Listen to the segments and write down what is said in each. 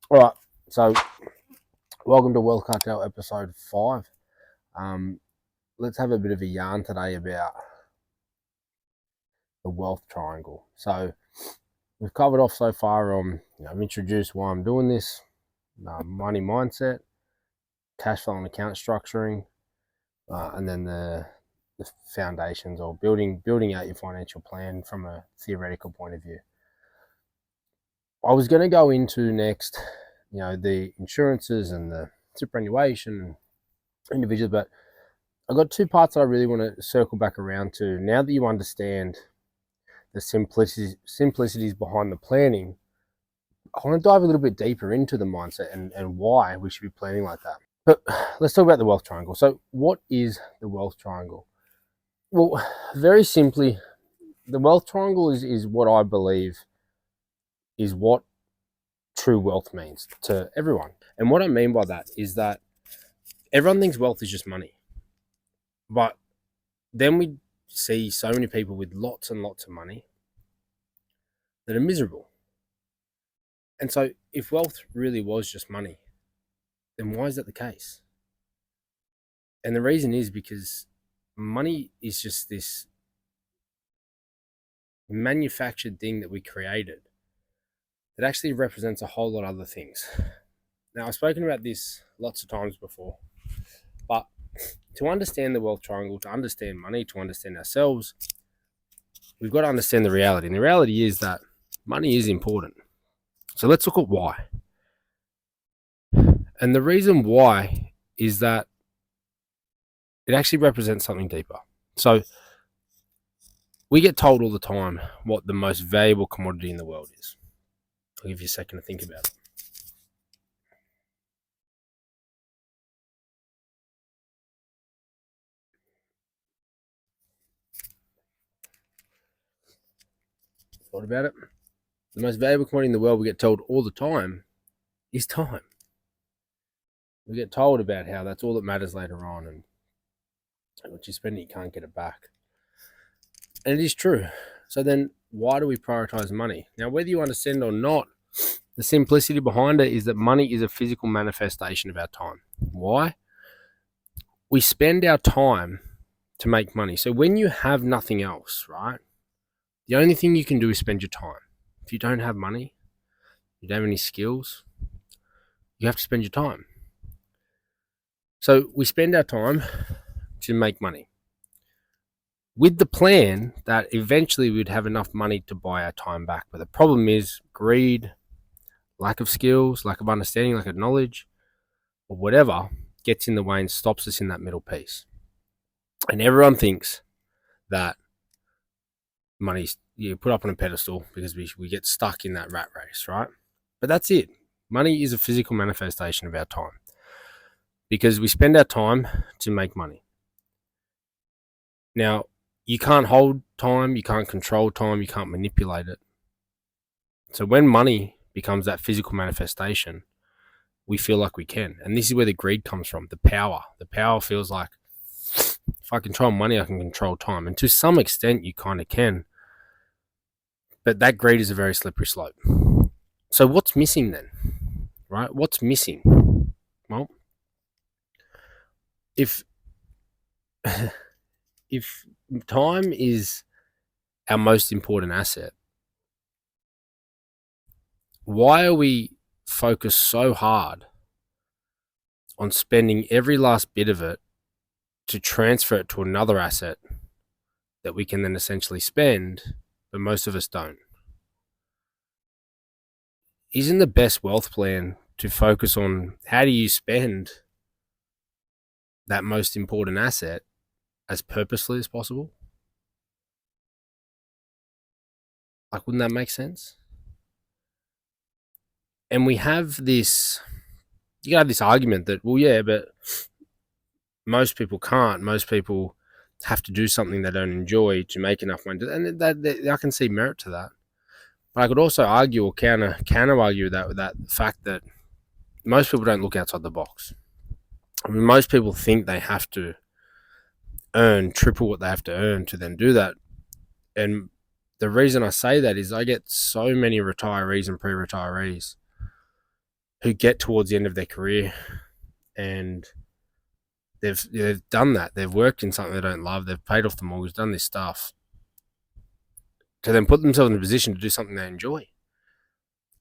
All right, so welcome to Wealth Cartel Ep.5. Let's have a bit of a yarn today about the wealth triangle. So we've covered off so far on, I've introduced why I'm doing this, money mindset, cash flow and account structuring, and then the foundations or building out your financial plan from a theoretical point of view. I was going to go into next, the insurances and the superannuation individuals, but I've got two parts that I really want to circle back around to. Now that you understand the simplicities behind the planning, I want to dive a little bit deeper into the mindset and why we should be planning like that. But let's talk about the wealth triangle. So what is the wealth triangle? Well, very simply, the wealth triangle is what I believe is what true wealth means to everyone. And what I mean by that is that everyone thinks wealth is just money. But then we see so many people with lots and lots of money that are miserable. And so if wealth really was just money, then why is that the case? And the reason is because money is just this manufactured thing that we created that actually represents a whole lot of other things. Now, I've spoken about this lots of times before, but to understand the wealth triangle, to understand money, to understand ourselves, we've got to understand the reality. And the reality is that money is important. So let's look at why. And the reason why is that it actually represents something deeper. So we get told all the time what the most valuable commodity in the world is. I'll give you a second to think about it. Thought about it? The most valuable commodity in the world we get told all the time is time. We get told about how that's all that matters later on, and what you spend it, you can't get it back. And it is true. So then why do we prioritize money? Now, whether you understand it or not, the simplicity behind it is that money is a physical manifestation of our time. Why? We spend our time to make money. So when you have nothing else, right, the only thing you can do is spend your time. If you don't have money, you don't have any skills, you have to spend your time. So we spend our time to make money with the plan that eventually we'd have enough money to buy our time back. But the problem is greed, lack of skills, lack of understanding, lack of knowledge, or whatever gets in the way and stops us in that middle piece. And everyone thinks that money's put up on a pedestal because we get stuck in that rat race, right? But that's it. Money is a physical manifestation of our time because we spend our time to make money. Now, you can't hold time, you can't control time, you can't manipulate it. So when money becomes that physical manifestation, we feel like we can. And this is where the greed comes from, the power. The power feels like if I control money, I can control time. And to some extent, you kind of can. But that greed is a very slippery slope. So what's missing then? Right? What's missing? Well, if time is our most important asset, why are we focused so hard on spending every last bit of it to transfer it to another asset that we can then essentially spend, but most of us don't? Isn't the best wealth plan to focus on how do you spend that most important asset as purposely as possible? Like, wouldn't that make sense? And we have this, you can have this argument that, well, yeah, but most people can't. Most people have to do something they don't enjoy to make enough money. And I can see merit to that. But I could also argue or counter argue that with that fact that most people don't look outside the box. I mean, most people think they have to earn triple what they have to earn to then do that. And the reason I say that is I get so many retirees and pre-retirees who get towards the end of their career and they've done that. They've worked in something they don't love. They've paid off the mortgage, done this stuff, to then put themselves in a position to do something they enjoy.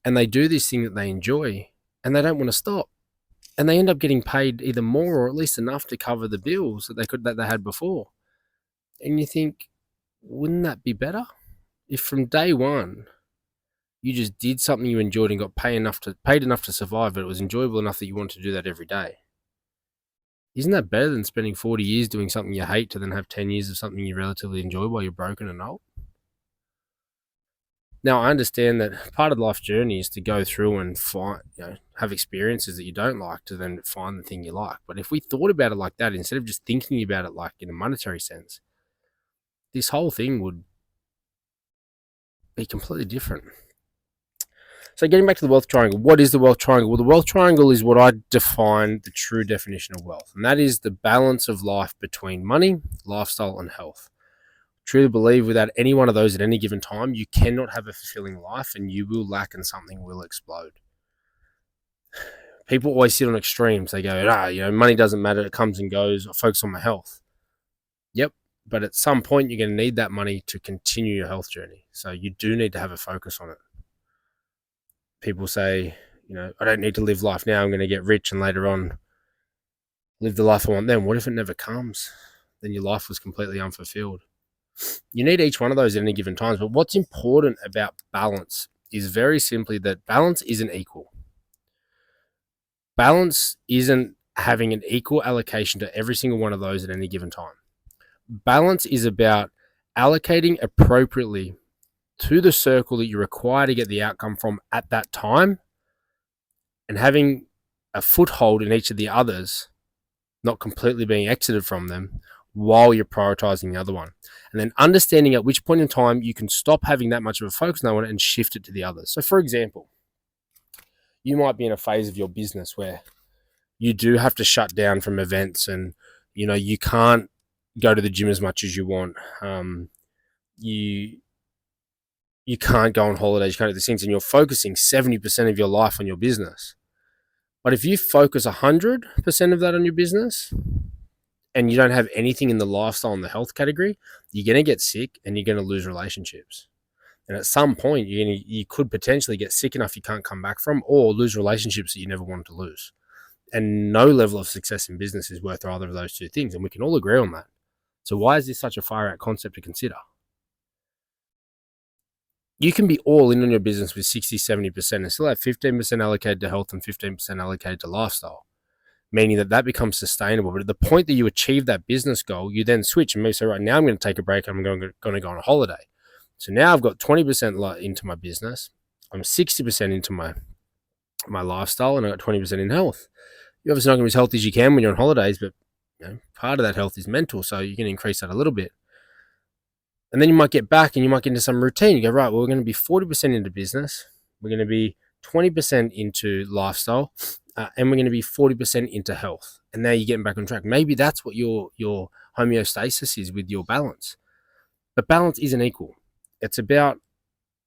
And they do this thing that they enjoy, and they don't want to stop. And they end up getting paid either more or at least enough to cover the bills that they had before. And you think, wouldn't that be better? If from day one you just did something you enjoyed and got paid enough to survive, but it was enjoyable enough that you wanted to do that every day. Isn't that better than spending 40 years doing something you hate to then have 10 years of something you relatively enjoy while you're broken and old? Now, I understand that part of life's journey is to go through and find, have experiences that you don't like to then find the thing you like. But if we thought about it like that, instead of just thinking about it like in a monetary sense, this whole thing would be completely different. So getting back to the wealth triangle, what is the wealth triangle? Well, the wealth triangle is what I define the true definition of wealth, and that is the balance of life between money, lifestyle, and health. Truly believe without any one of those at any given time, you cannot have a fulfilling life and you will lack and something will explode. People always sit on extremes. They go, money doesn't matter, it comes and goes, I focus on my health. Yep, but at some point you're going to need that money to continue your health journey. So you do need to have a focus on it. People say, I don't need to live life now, I'm going to get rich and later on live the life I want then. What if it never comes? Then your life was completely unfulfilled. You need each one of those at any given time. But what's important about balance is very simply that balance isn't equal. Balance isn't having an equal allocation to every single one of those at any given time. Balance is about allocating appropriately to the circle that you require to get the outcome from at that time and having a foothold in each of the others, not completely being exited from them while you're prioritizing the other one. And then understanding at which point in time you can stop having that much of a focus on one and shift it to the others. So for example, you might be in a phase of your business where you do have to shut down from events and, you can't go to the gym as much as you want. You can't go on holidays, you can't do these things, and you're focusing 70% of your life on your business. But if you focus 100% of that on your business and you don't have anything in the lifestyle and the health category, you're going to get sick and you're going to lose relationships. And at some point, you could potentially get sick enough you can't come back from, or lose relationships that you never wanted to lose. And no level of success in business is worth either of those two things. And we can all agree on that. So why is this such a far out concept to consider? You can be all in on your business with 60, 70% and still have 15% allocated to health and 15% allocated to lifestyle, meaning that becomes sustainable. But at the point that you achieve that business goal, you then switch and maybe say, right, now I'm going to take a break and I'm going to go on a holiday. So now I've got 20% into my business. I'm 60% into my lifestyle and I've got 20% in health. You're obviously not going to be as healthy as you can when you're on holidays, but part of that health is mental. So you can increase that a little bit. And then you might get back and you might get into some routine. You go, right, well, we're going to be 40% into business. We're going to be 20% into lifestyle. And we're going to be 40% into health. And now you're getting back on track. Maybe that's what your homeostasis is with your balance. But balance isn't equal. It's about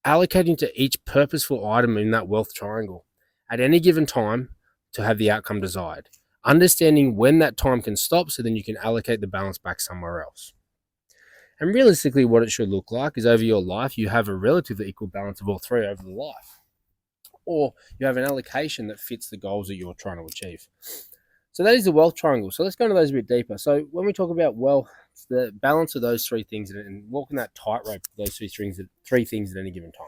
allocating to each purposeful item in that wealth triangle at any given time to have the outcome desired. Understanding when that time can stop so then you can allocate the balance back somewhere else. And realistically, what it should look like is over your life, you have a relatively equal balance of all three over the life. Or you have an allocation that fits the goals that you're trying to achieve. So that is the wealth triangle. So let's go into those a bit deeper. So when we talk about wealth, it's the balance of those three things and walking that tightrope of those three things at any given time.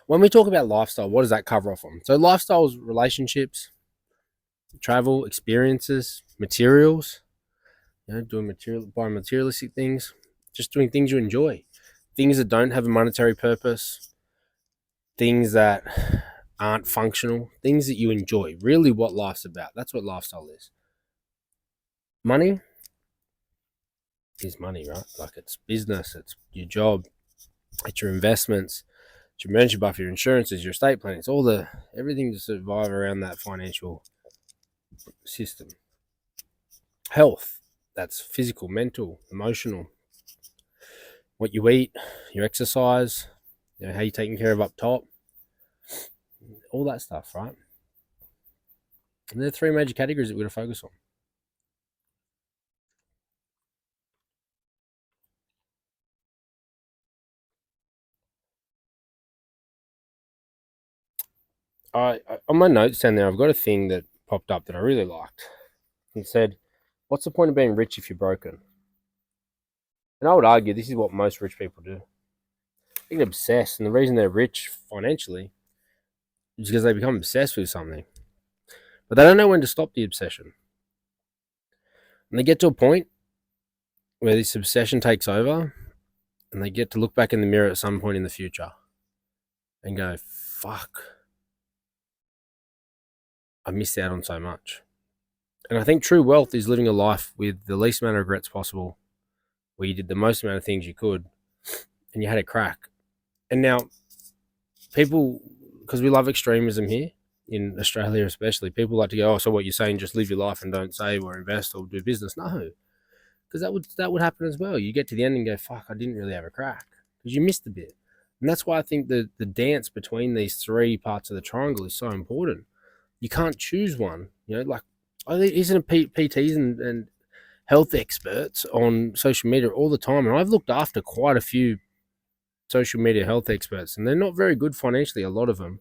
When we talk about lifestyle, what does that cover off on? So lifestyle is relationships, travel, experiences, materials, buying materialistic things, just doing things you enjoy, things that don't have a monetary purpose, things that aren't functional, things that you enjoy. Really what life's about. That's what lifestyle is. Money is money, right? Like it's business, it's your job, it's your investments, it's your membership buffer, your insurances, your estate planning. It's everything to survive around that financial system. health. That's physical, mental, emotional, what you eat, your exercise, how you're taking care of up top, all that stuff, right? And there are three major categories that we're going to focus on. On my notes down there, I've got a thing that popped up that I really liked. It said, "What's the point of being rich if you're broken?" And I would argue this is what most rich people do. They get obsessed, and the reason they're rich financially is because they become obsessed with something, but they don't know when to stop the obsession. And they get to a point where this obsession takes over, and they get to look back in the mirror at some point in the future and go, "Fuck, I missed out on so much." And I think true wealth is living a life with the least amount of regrets possible, where you did the most amount of things you could, and you had a crack. And now, people, because we love extremism here in Australia, especially, people like to go, "Oh, so what you're saying? Just live your life and don't save or invest or do business." No, because that would happen as well. You get to the end and go, "Fuck, I didn't really have a crack," because you missed a bit. And that's why I think the dance between these three parts of the triangle is so important. You can't choose one. Like, isn't PTs and health experts on social media all the time, and I've looked after quite a few social media health experts, and they're not very good financially, a lot of them.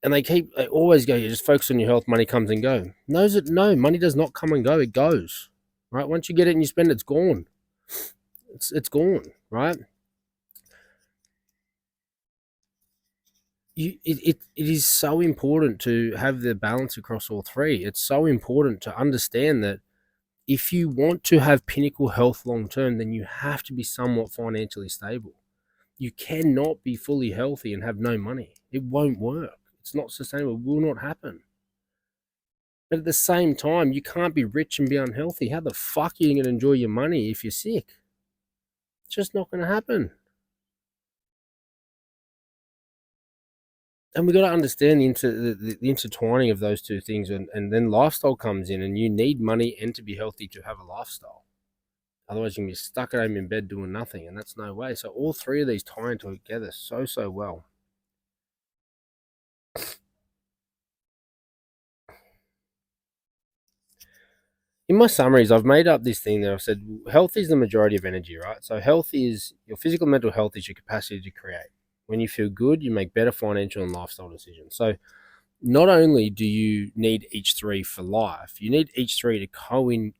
And they always go, "You just focus on your health, money comes and go." No, money does not come and go, it goes. Right? Once you get it and you spend it, it's gone. It's gone, right? It is so important to have the balance across all three. It's so important to understand that if you want to have pinnacle health long term, then you have to be somewhat financially stable. You cannot be fully healthy and have no money. It won't work. It's not sustainable. It will not happen. But at the same time, you can't be rich and be unhealthy. How the fuck are you going to enjoy your money if you're sick? It's just not going to happen. And we got to understand the intertwining of those two things. And then lifestyle comes in, and you need money and to be healthy to have a lifestyle. Otherwise, you can be stuck at home in bed doing nothing, and that's no way. So all three of these tie into together so well. In my summaries, I've made up this thing that I've said health is the majority of energy, right? So health is your physical, mental health is your capacity to create. When you feel good, you make better financial and lifestyle decisions. So not only do you need each three for life, you need each three to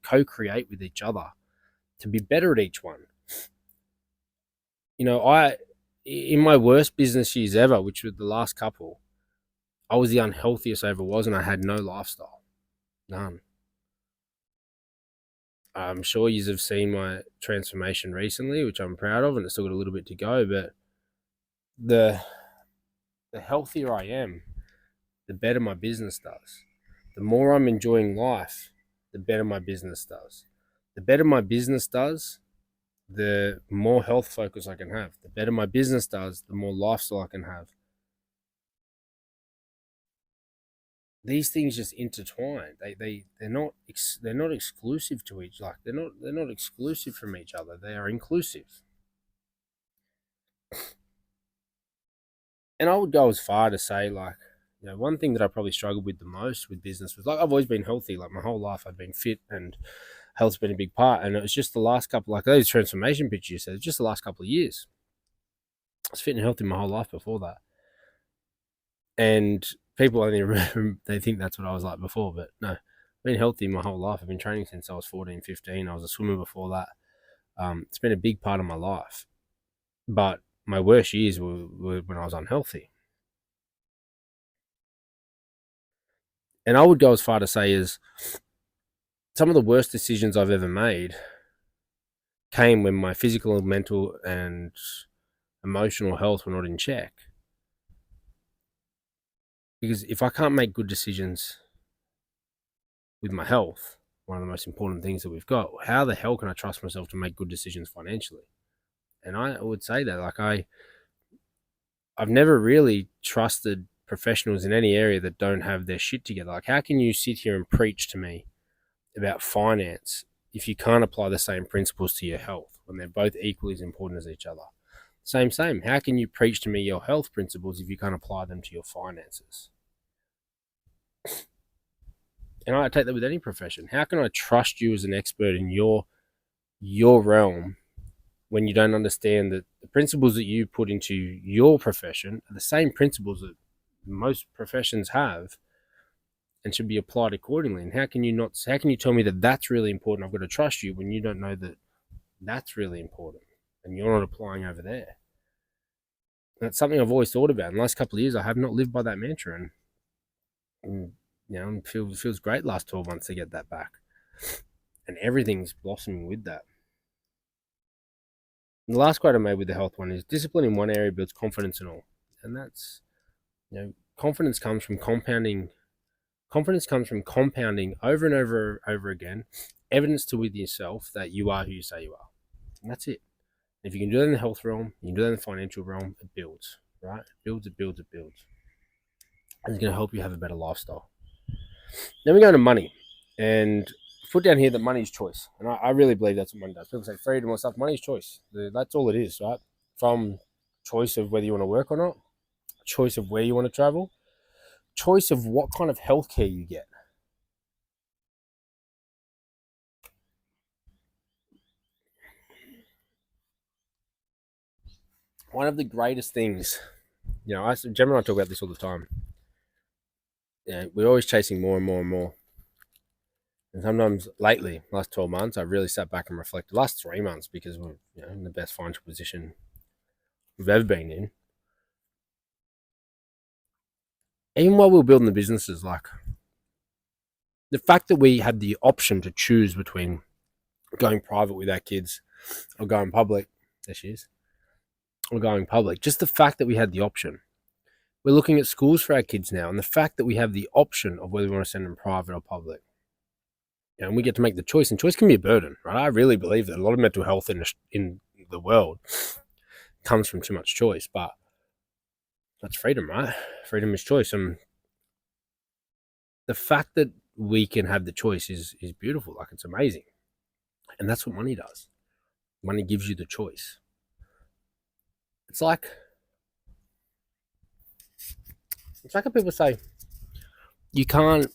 co-create with each other to be better at each one. In my worst business years ever, which were the last couple, I was the unhealthiest I ever was, and I had no lifestyle, none. I'm sure you have seen my transformation recently, which I'm proud of, and it's still got a little bit to go. But the healthier I am, the better my business does. The more I'm enjoying life, the better my business does. The better my business does, the more health focus I can have. The better my business does, the more lifestyle I can have. These things just intertwine. They're not exclusive to each. Like they're not exclusive from each other. They are inclusive. And I would go as far to say, like, one thing that I probably struggled with the most with business was, like, I've always been healthy. Like, my whole life I've been fit, and health's been a big part. And it was just the last couple, like those transformation pictures you said, it's just the last couple of years. I was fit and healthy my whole life before that. And people only remember, they think that's what I was like before, but no, I've been healthy my whole life. I've been training since I was 14, 15. I was a swimmer before that. It's been a big part of my life. But my worst years were when I was unhealthy. And I would go as far to say is some of the worst decisions I've ever made came when my physical, mental, and emotional health were not in check. Because if I can't make good decisions with my health, one of the most important things that we've got, how the hell can I trust myself to make good decisions financially? And I would say that, like, I've never really trusted professionals in any area that don't have their shit together. Like, how can you sit here and preach to me about finance if you can't apply the same principles to your health when they're both equally as important as each other? Same. How can you preach to me your health principles if you can't apply them to your finances? And I take that with any profession. How can I trust you as an expert in your realm when you don't understand that the principles that you put into your profession are the same principles that most professions have and should be applied accordingly? And how can you tell me that that's really important, I've got to trust you, when you don't know that that's really important and you're not applying over there? And that's something I've always thought about. In the last couple of years, I have not lived by that mantra, and it feels great last 12 months to get that back. And everything's blossoming with that. And the last quote I made with the health one is, discipline in one area builds confidence in all. And that's, confidence comes from compounding. Confidence comes from compounding over and over again evidence to with yourself that you are who you say you are. And that's it. If you can do that in the health realm, you can do that in the financial realm, it builds, right? It builds. And it's going to help you have a better lifestyle. Then we go to money. And put down here that money is choice. And I really believe that's what money does. People say freedom or stuff. Money is choice. That's all it is, right? From choice of whether you want to work or not, choice of where you want to travel, choice of what kind of healthcare you get. One of the greatest things, Jem and I talk about this all the time. We're always chasing more and more and more. And sometimes lately, last 12 months, I really sat back and reflected. The last 3 months, because we're in the best financial position we've ever been in. Even while we were building the businesses, like the fact that we had the option to choose between going private with our kids or going public, there she is, or going public, just the fact that we had the option. We're looking at schools for our kids now, and the fact that we have the option of whether we want to send them private or public. And we get to make the choice, and choice can be a burden, right? I really believe that a lot of mental health in the world comes from too much choice, but that's freedom, right? Freedom is choice. And the fact that we can have the choice is beautiful. Like, it's amazing. And that's what money does. Money gives you the choice. It's like how people say you can't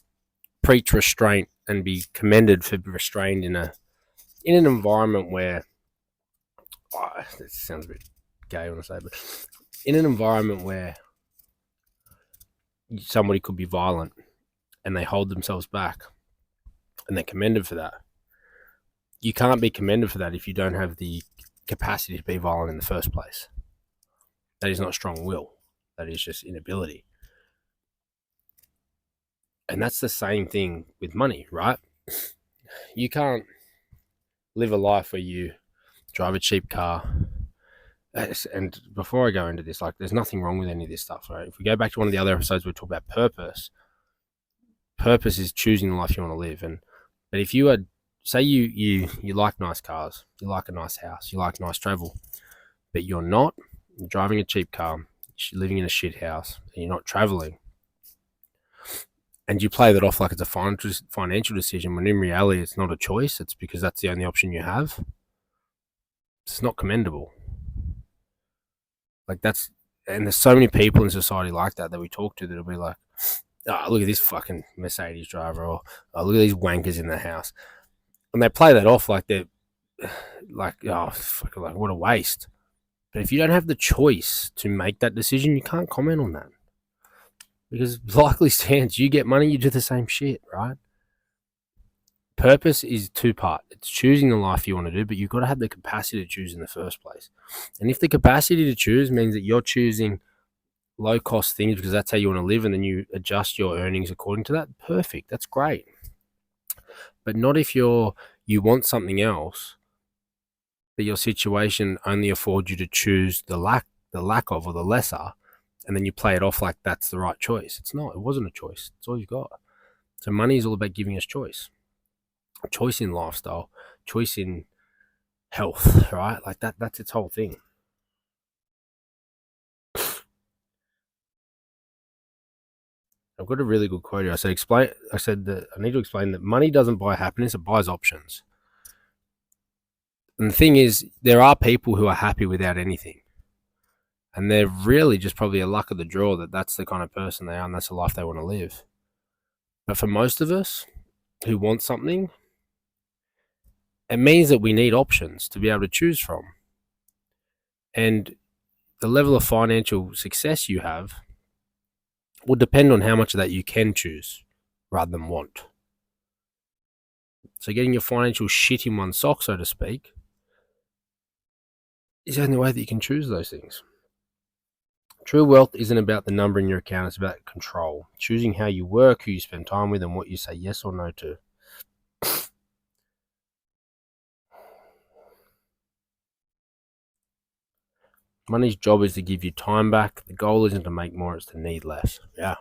preach restraint and be commended for restrained in an environment where, that sounds a bit gay when I say, but in an environment where somebody could be violent and they hold themselves back and they're commended for that. You can't be commended for that if you don't have the capacity to be violent in the first place. That is not strong will. That is just inability. And that's the same thing with money, right? You can't live a life where you drive a cheap car. And before I go into this, like, there's nothing wrong with any of this stuff, right? If we go back to one of the other episodes, we talk about purpose. Purpose is choosing the life you want to live. But if you are, say you like nice cars, you like a nice house, you like nice travel, but you're driving a cheap car, you're living in a shit house, and you're not traveling, and you play that off like it's a financial decision, when in reality it's not a choice, it's because that's the only option you have, it's not commendable. Like, and there's so many people in society like that we talk to that'll be like, oh, look at this fucking Mercedes driver, or oh, look at these wankers in the house. And they play that off like they're like, oh, fuck, like, what a waste. But if you don't have the choice to make that decision, you can't comment on that. Because likely stands, you get money, you do the same shit, right? Purpose is two-part. It's choosing the life you want to do, but you've got to have the capacity to choose in the first place. And if the capacity to choose means that you're choosing low-cost things because that's how you want to live, and then you adjust your earnings according to that, perfect. That's great. But not if you want something else, but your situation only affords you to choose the lack of, or the lesser, and then you play it off like that's the right choice. It's not. It wasn't a choice. It's all you got. So money is all about giving us choice. Choice in lifestyle, choice in health, right? Like that's its whole thing. I've got a really good quote here. I said that I need to explain that money doesn't buy happiness, it buys options. And the thing is, there are people who are happy without anything. And they're really just probably a luck of the draw that that's the kind of person they are and that's the life they want to live. But for most of us who want something, it means that we need options to be able to choose from. And the level of financial success you have will depend on how much of that you can choose rather than want. So getting your financial shit in one sock, so to speak, is the only way that you can choose those things. True wealth isn't about the number in your account, it's about control. Choosing how you work, who you spend time with, and what you say yes or no to. Money's job is to give you time back. The goal isn't to make more, it's to need less. Yeah.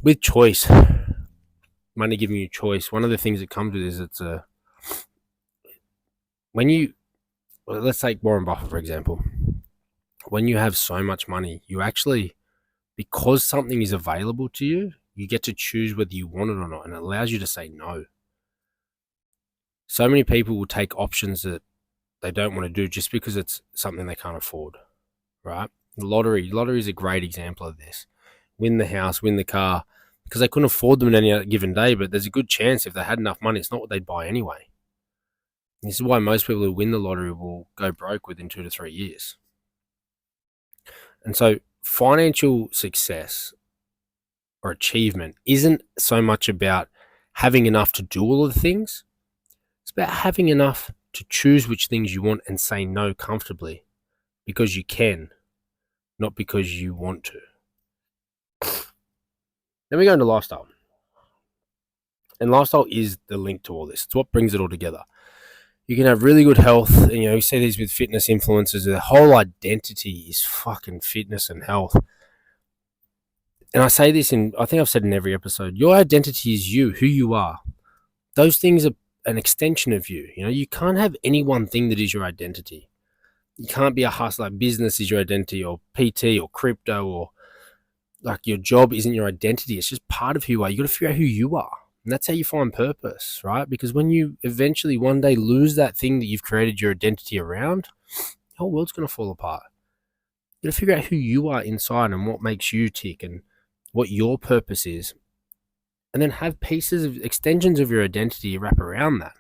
With choice, money giving you choice, one of the things that comes with is let's take Warren Buffett, for example. When you have so much money, you actually, because something is available to you, you get to choose whether you want it or not, and it allows you to say no. So many people will take options that they don't want to do just because it's something they can't afford, right? The lottery is a great example of this. Win the house, win the car, because they couldn't afford them in any given day, but there's a good chance if they had enough money, it's not what they'd buy anyway. This is why most people who win the lottery will go broke within 2 to 3 years. And so financial success or achievement isn't so much about having enough to do all of the things. It's about having enough to choose which things you want and say no comfortably because you can, not because you want to. Then we go into lifestyle. And lifestyle is the link to all this. It's what brings it all together. You can have really good health. And, you see these with fitness influencers. Their whole identity is fucking fitness and health. And I say this I think I've said in every episode, your identity is you, who you are. Those things are an extension of you. You can't have any one thing that is your identity. You can't be a hustler. Business is your identity, or PT or crypto, or like your job isn't your identity. It's just part of who you are. You got to figure out who you are. And that's how you find purpose, right? Because when you eventually one day lose that thing that you've created your identity around, the whole world's going to fall apart. You got to figure out who you are inside and what makes you tick and what your purpose is. And then have pieces of extensions of your identity wrap around that.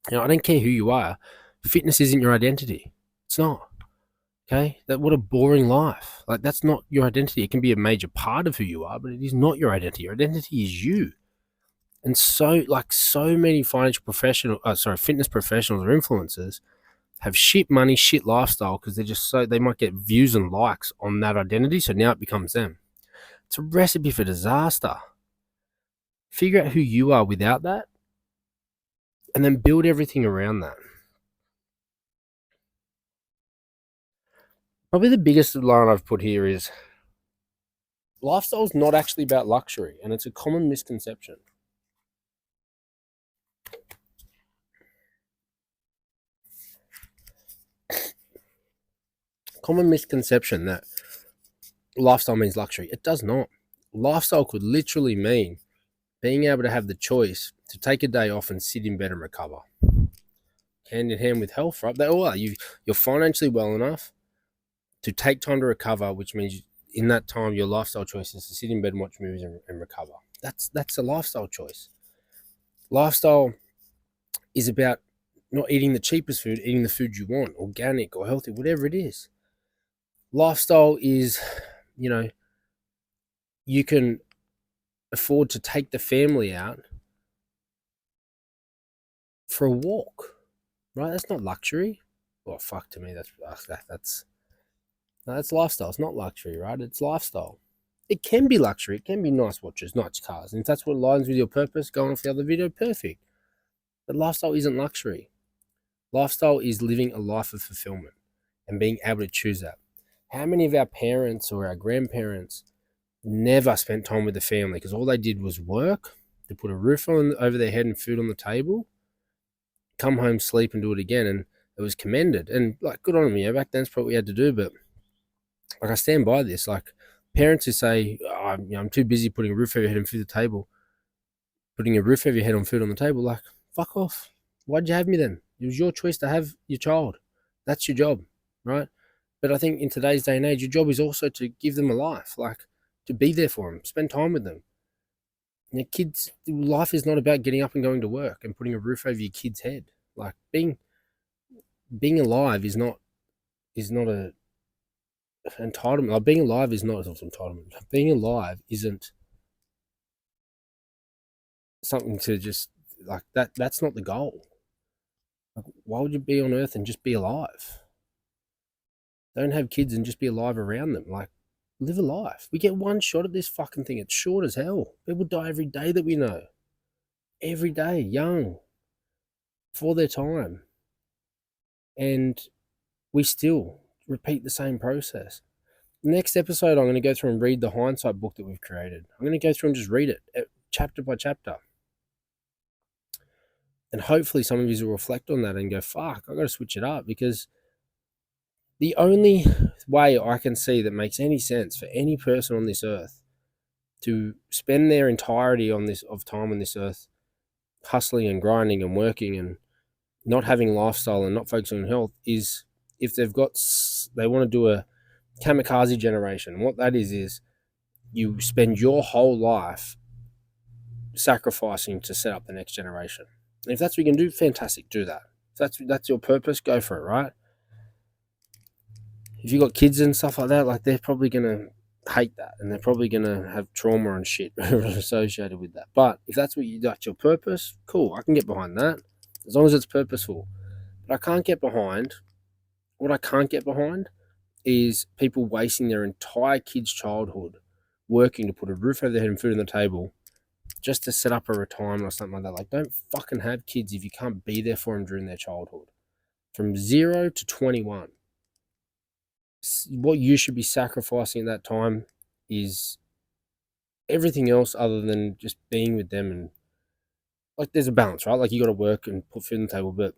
I don't care who you are. Fitness isn't your identity. It's not. Okay? What a boring life. Like, that's not your identity. It can be a major part of who you are, but it is not your identity. Your identity is you. And so many fitness professionals or influencers have shit money, shit lifestyle because they're just they might get views and likes on that identity. So now it becomes them. It's a recipe for disaster. Figure out who you are without that and then build everything around that. Probably the biggest line I've put here is lifestyle is not actually about luxury, and it's a common misconception. Common misconception that lifestyle means luxury. It does not. Lifestyle could literally mean being able to have the choice to take a day off and sit in bed and recover. Hand in hand with health, right? They all are. You're financially well enough to take time to recover, which means in that time your lifestyle choice is to sit in bed and watch movies and recover. That's a lifestyle choice. Lifestyle is about not eating the cheapest food, eating the food you want, organic or healthy, whatever it is. Lifestyle is, you can afford to take the family out for a walk, right? That's not luxury. Well, fuck, to me, that's lifestyle. It's not luxury, right? It's lifestyle. It can be luxury. It can be nice watches, nice cars. And if that's what aligns with your purpose, going off the other video, perfect. But lifestyle isn't luxury. Lifestyle is living a life of fulfillment and being able to choose that. How many of our parents or our grandparents never spent time with the family because all they did was work to put a roof over their head and food on the table, come home, sleep, and do it again? And it was commended. And good on them. Back then it's probably what we had to do. But I stand by this. Parents who say, I'm too busy putting a roof over your head and food on the table, putting a roof over your head on food on the table, like, fuck off. Why'd you have me then? It was your choice to have your child. That's your job, right? But I think in today's day and age, your job is also to give them a life, like to be there for them, spend time with them. Your kids, life is not about getting up and going to work and putting a roof over your kid's head. Like being alive is not a entitlement. Like being alive is not an entitlement. Being alive isn't something to just like that. That's not the goal. Like, why would you be on Earth and just be alive? Don't have kids and just be alive around them. Like, live a life. We get one shot at this fucking thing. It's short as hell. People die every day that we know. Every day, young, for their time. And we still repeat the same process. Next episode, I'm going to go through and read the Hindsight book that we've created. I'm going to go through and just read it chapter by chapter. And hopefully some of you will reflect on that and go, fuck, I've got to switch it up, because the only way I can see that makes any sense for any person on this earth to spend their entirety of time on this earth hustling and grinding and working and not having lifestyle and not focusing on health is if they want to do a kamikaze generation. What that is you spend your whole life sacrificing to set up the next generation. And if that's what you can do, fantastic, do that. If that's your purpose, go for it, right? If you got kids and stuff like that, like they're probably gonna hate that, and they're probably gonna have trauma and shit associated with that. But if that's your purpose, cool, I can get behind that as long as it's purposeful. But what I can't get behind is people wasting their entire kid's childhood working to put a roof over their head and food on the table just to set up a retirement or something like that. Like, don't fucking have kids if you can't be there for them during their childhood. From 0 to 21, what you should be sacrificing at that time is everything else other than just being with them. And like, there's a balance, right? Like, you got to work and put food on the table. But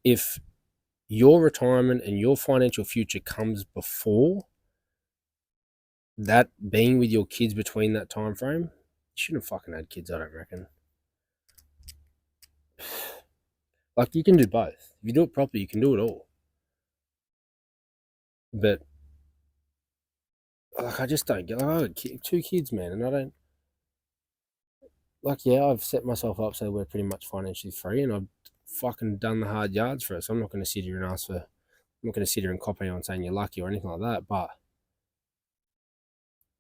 if your retirement and your financial future comes before that, being with your kids between that time frame, you shouldn't have fucking had kids, I don't reckon. Like, you can do both. If you do it properly, you can do it all. But like, I just don't get. Like, I got 2 kids, man, and I don't. Like, yeah, I've set myself up so we're pretty much financially free, and I've fucking done the hard yards for it. So I'm not going to sit here and ask for. I'm not going to sit here and cop anyone saying you're lucky or anything like that. But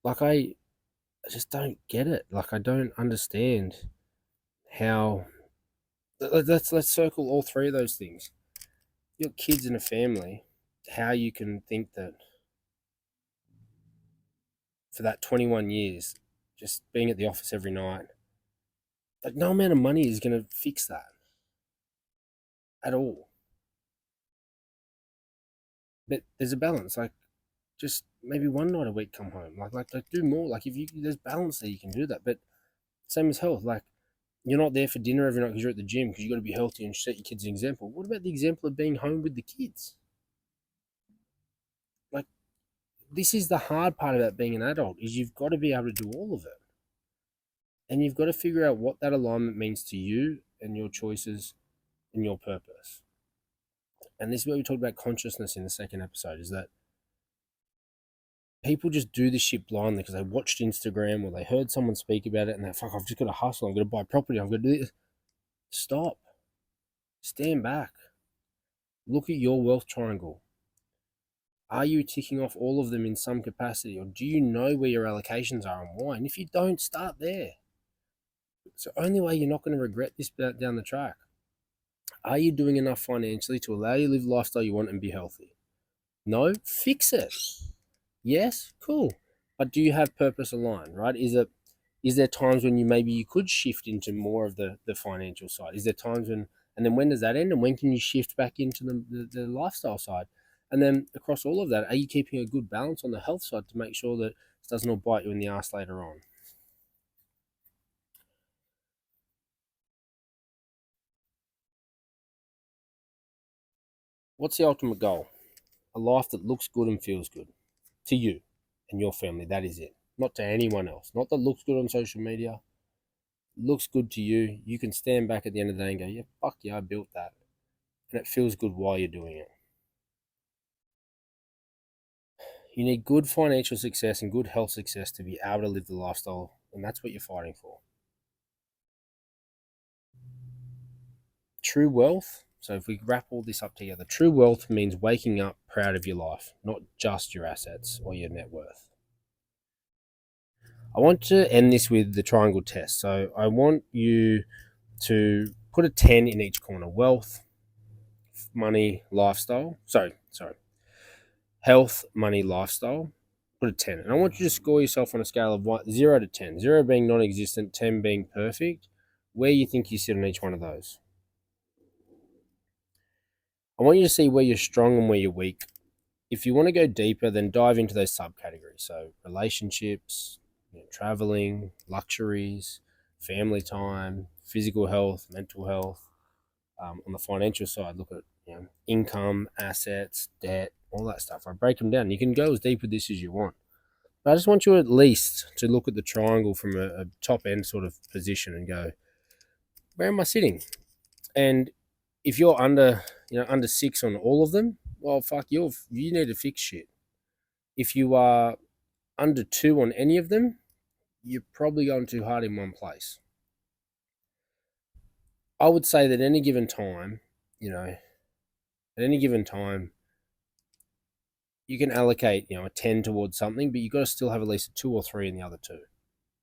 like, I just don't get it. Like, I don't understand how. Let's circle all 3 of those things. Your kids and a family. How you can think that for that 21 years, just being at the office every night, like, no amount of money is going to fix that at all. But there's a balance. Like, just maybe one night a week come home. Like do more. Like, if you there's balance there, you can do that. But same as health. Like, you're not there for dinner every night because you're at the gym, because you got to be healthy and set your kids an example. What about the example of being home with the kids? Like, this is the hard part about being an adult, is you've got to be able to do all of it. And you've got to figure out what that alignment means to you and your choices and your purpose. And this is where we talked about consciousness in the second episode, is that people just do this shit blindly because they watched Instagram or they heard someone speak about it and they're, fuck, I've just got to hustle. I'm going to buy property. I've got to do this. Stop. Stand back. Look at your wealth triangle. Are you ticking off all of them in some capacity, or do you know where your allocations are and why? And if you don't, start there. It's the only way you're not going to regret this down the track. Are you doing enough financially to allow you to live the lifestyle you want and be healthy? No? Fix it. Yes? Cool. But do you have purpose aligned, right? Is there times when you could shift into more of the financial side? Is there times and then when does that end? And when can you shift back into the lifestyle side? And then across all of that, are you keeping a good balance on the health side to make sure that it doesn't all bite you in the ass later on? What's the ultimate goal? A life that looks good and feels good to you. and your family. That is it. Not to anyone else. Not that looks good on social media. Looks good to you. You can stand back at the end of the day and go, yeah, fuck yeah, I built that. And it feels good while you're doing it. You need good financial success and good health success to be able to live the lifestyle, and that's what you're fighting for. True wealth. So if we wrap all this up together, true wealth means waking up proud of your life, not just your assets or your net worth. I want to end this with the triangle test. So I want you to put a 10 in each corner: wealth, money, lifestyle. Sorry. Health, money, lifestyle. Put a 10. And I want you to score yourself on a scale of 0 to 10. 0 being non existent, 10 being perfect, where you think you sit on each one of those. I want you to see where you're strong and where you're weak. If you want to go deeper, then dive into those subcategories. So relationships, traveling, luxuries, family time, physical health, mental health. On the financial side, look at income, assets, debt, all that stuff. I break them down. You can go as deep with this as you want. But I just want you at least to look at the triangle from a top end sort of position and go, where am I sitting? And if you're under 6 on all of them, well, fuck, you need to fix shit. If you are under 2 on any of them, you're probably going too hard in one place. I would say that at any given time, you can allocate, a 10 towards something, but you've got to still have at least a 2 or 3 in the other 2.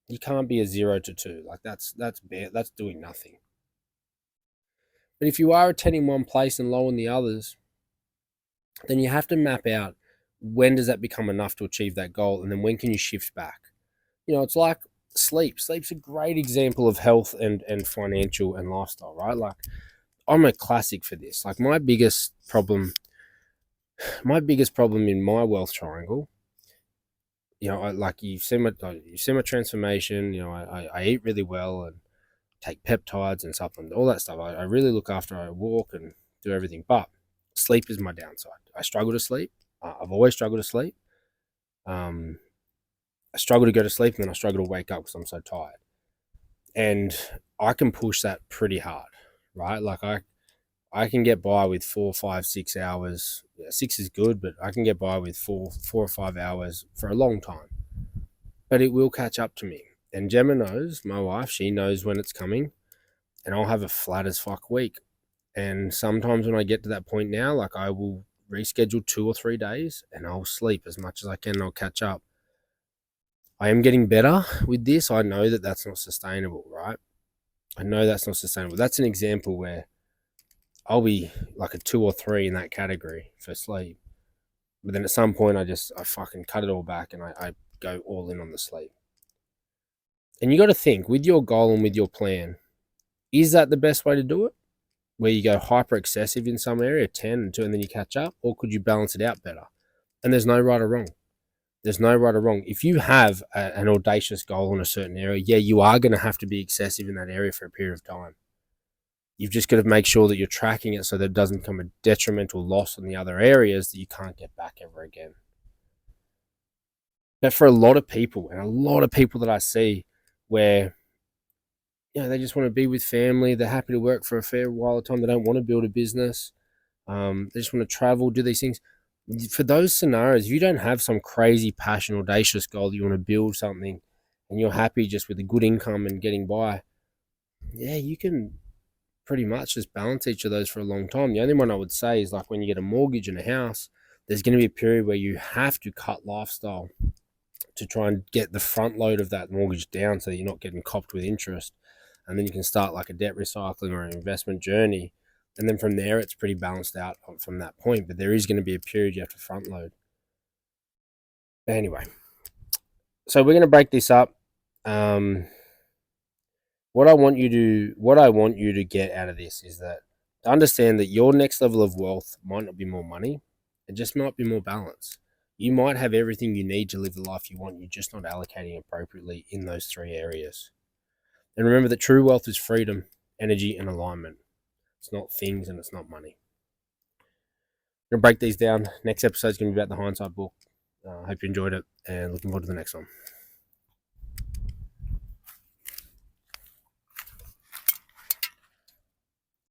You can't be a 0 to 2. Like that's bare, that's doing nothing. But if you are a 10 in one place and low in the others, then you have to map out when does that become enough to achieve that goal, and then when can you shift back? It's like sleep. Sleep's a great example of health and financial and lifestyle, right? Like I'm a classic for this. Like my biggest problem in my wealth triangle, you've seen my transformation. I eat really well and take peptides and supplements, all that stuff. I really look after. I walk and do everything, but sleep is my downside. I struggle to sleep. I've always struggled to sleep. I struggle to go to sleep, and then I struggle to wake up because I'm so tired. And I can push that pretty hard, right? Like I can get by with 4, 5, 6 hours. 6 is good, but I can get by with 4 or 5 hours for a long time. But it will catch up to me. And Gemma knows, my wife, she knows when it's coming, and I'll have a flat as fuck week. And sometimes when I get to that point now, like I will reschedule 2 or 3 days and I'll sleep as much as I can and I'll catch up. I am getting better with this. I know that that's not sustainable, right? I know that's not sustainable. That's an example where I'll be like a 2 or 3 in that category for sleep. But then at some point I fucking cut it all back and I go all in on the sleep. And you got to think with your goal and with your plan, is that the best way to do it? Where you go hyper excessive in some area, 10 and 2, and then you catch up? Or could you balance it out better? And there's no right or wrong. There's no right or wrong. If you have an audacious goal in a certain area, yeah, you are going to have to be excessive in that area for a period of time. You've just got to make sure that you're tracking it so that it doesn't become a detrimental loss in the other areas that you can't get back ever again. But for a lot of people, and a lot of people that I see where they just want to be with family, they're happy to work for a fair while of time, they don't want to build a business, they just want to travel, do these things. For those scenarios, if you don't have some crazy passion, audacious goal that you want to build something and you're happy just with a good income and getting by, yeah, you can pretty much just balance each of those for a long time. The only one I would say is like when you get a mortgage and a house, there's going to be a period where you have to cut lifestyle to try and get the front load of that mortgage down so that you're not getting copped with interest. And then you can start like a debt recycling or an investment journey. And then from there, it's pretty balanced out from that point. But there is going to be a period you have to front load. Anyway, so we're going to break this up. What I want you to get out of this is that to understand that your next level of wealth might not be more money. It just might be more balance. You might have everything you need to live the life you want. You're just not allocating appropriately in those 3 areas. And remember that true wealth is freedom, energy, and alignment. It's not things and it's not money. I'm going to break these down. Next episode is going to be about the Hindsight Book. Hope you enjoyed it, and looking forward to the next one.